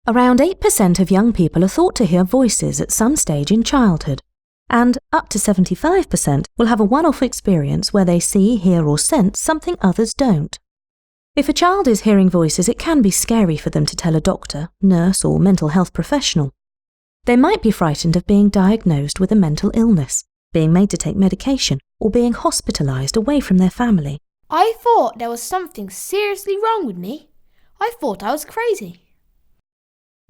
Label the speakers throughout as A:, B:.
A: Around 8% of young people are thought to hear voices at some stage in childhood, and up to 75% will have a one-off experience where they see, hear or sense something others don't. If a child is hearing voices, it can be scary for them to tell a doctor, nurse or mental health professional. They might be frightened of being diagnosed with a mental illness, being made to take medication, or being hospitalised away from their family.
B: I thought there was something seriously wrong with me. I thought I was crazy.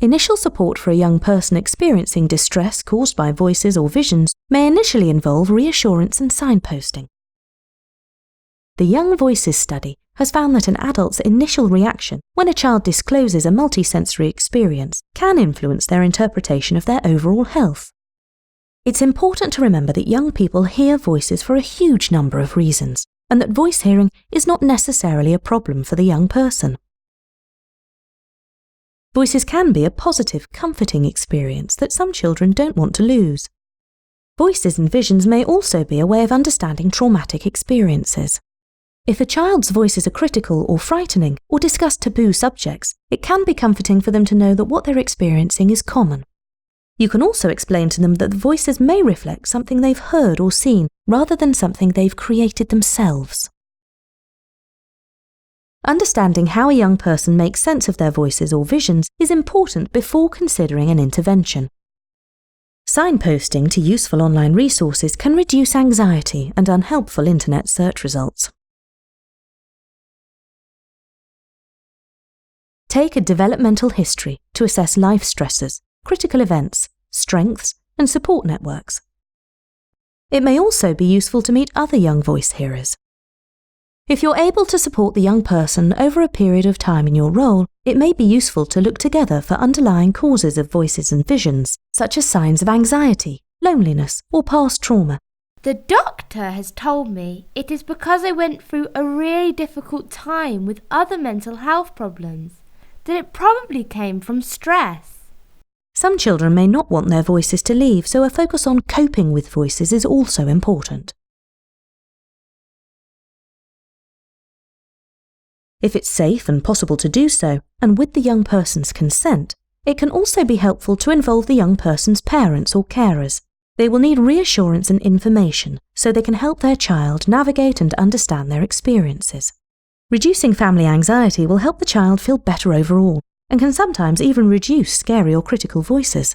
A: Initial support for a young person experiencing distress caused by voices or visions may initially involve reassurance and signposting. The Young Voices study has found that an adult's initial reaction when a child discloses a multisensory experience can influence their interpretation of their overall health. It's important to remember that young people hear voices for a huge number of reasons, and that voice hearing is not necessarily a problem for the young person. Voices can be a positive, comforting experience that some children don't want to lose. Voices and visions may also be a way of understanding traumatic experiences. If a child's voices are critical or frightening or discuss taboo subjects, it can be comforting for them to know that what they're experiencing is common. You can also explain to them that the voices may reflect something they've heard or seen rather than something they've created themselves. Understanding how a young person makes sense of their voices or visions is important before considering an intervention. Signposting to useful online resources can reduce anxiety and unhelpful internet search results. Take a developmental history to assess life stressors, critical events, strengths, and support networks. It may also be useful to meet other young voice hearers. If you're able to support the young person over a period of time in your role, it may be useful to look together for underlying causes of voices and visions, such as signs of anxiety, loneliness, or past trauma.
B: The doctor has told me it is because I went through a really difficult time with other mental health problems, that it probably came from stress.
A: Some children may not want their voices to leave, so a focus on coping with voices is also important. If it's safe and possible to do so, and with the young person's consent, it can also be helpful to involve the young person's parents or carers. They will need reassurance and information so they can help their child navigate and understand their experiences. Reducing family anxiety will help the child feel better overall, and can sometimes even reduce scary or critical voices.